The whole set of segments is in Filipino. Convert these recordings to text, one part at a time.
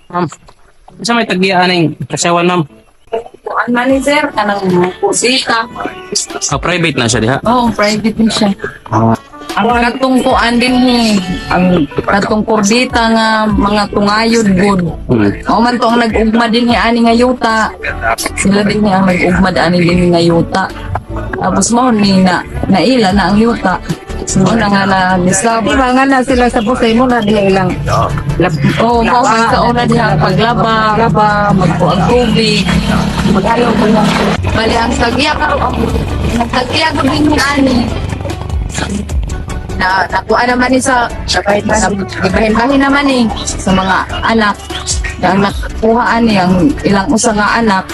Ma'am, isa may tagdiaan ng kasawan, ma'am. Kuan manager kanang kusita. Private na siya diha. Oh, private din siya. Ang katong kuan din ang katong kordita nga mga tungayod good. O man to ang nag-ugma din ni ani nga yuta. Sila din ang nag-ugma ani din nga yuta. Tapos mo ni naila na ang yuta. So na nga na discover. Di ba nga na sila sa busay mo na diha ilang Oh, mo sa una diha paglaba, magpuag tubig. Maghayo ko lang. Bali ang tagya karon nagtagya ko din ni ani. Nakuha naman ni sa ibahin-bahin naman ni sa mga anak ang nakuhaan niya ang ilang usa nga anak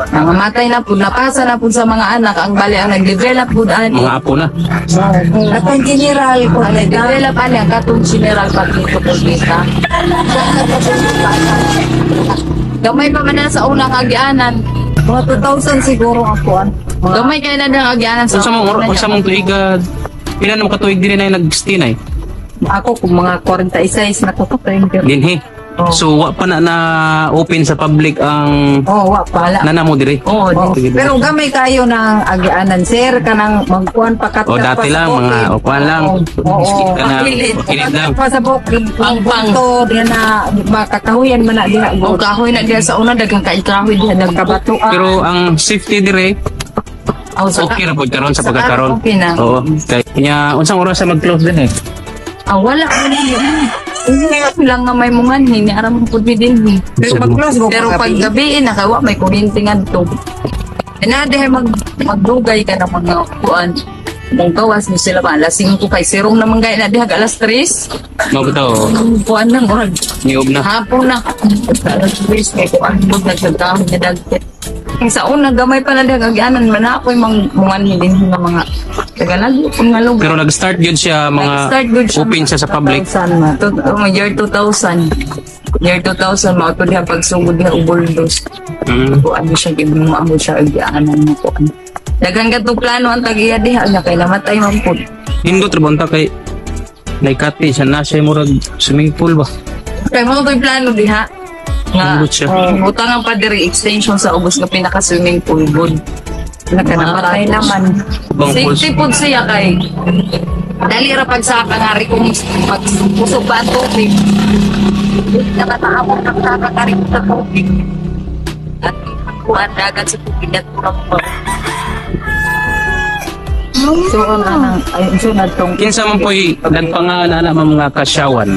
nangamatay na po napasa na po sa mga anak ang bali ang nag-develop po ani Mga apo na. atong general ko ang nag-develop ani ang katong general pagkito po kita gamay pa man na sa unang agianan mga 2,000 siguro ang kuan. gamay kayo na ng agianan sa Sa mong tuigad, pila naman katuig din na nag-stay na eh. Ako kung mga 46 na ko pa Dinhi. So, wa pa na open sa public ang Oh, wa pala. nana mo diri. oh, Oh, pero gamay kayo ng agianan sir kanang magkuan pakat O dati lang, mga okuan lang. Oo. Kana, kilid lang. pa sa bukid Pang-pang. to diha na makakahuyan man na diha ang kahoy na diya sa una daghang kaikahoy diya kabato. Pero ang safety dire, okay ra pud karon sa pagkakaroon. Okay na. Oo. Kaya unsang oras sa mag-close din eh. Wala ko na yun. Hindi lang nga may mungan, hindi aram po din. Pero mag-close mo Pero pag gabi, nakawa may kuryente nga ito. Nade magdugay ka ng mga kuan. Mong gawas mo sila ba? Alas 5 kay sirong naman gaya na diha alas 3. Mo bitaw, Kuan lang, orag. niob na. Hapon na. Alas 3 kay kuan mo nagsagdahon na dagkit. Sa una, gamay pa na diha agyanan man ako yung mungan din nga mga tagalagi kung nga lugar. Pero nag-start yun siya Nag-start good mga siya, open siya sa public. Year 2000. Year 2000, mga ito diha pagsugod diha ubuldos. Kuan siya, gibumaan mo siya agyanan mo kuan. Dagang katong plano ang tagiya diha, na kay namatay man po. Hindot ra bunta kay naikati siya na siya murag swimming pool ba? Kaya mo ito'y plano diha. Nga, Hindot siya. utang ang padiri extension sa ubos nga pinaka-swimming pool good. Nakanamatay naman. Bang pools. Safety po siya kay dali ra pagsaka nga rin kung pagpusog ba ang tubig. Nakataamon ng nakakari sa tubig. At kuhan dagat sa tubig at kurang po. So, ang sunod tong Kinsa man po'y nagpangalan na mga kasyawan.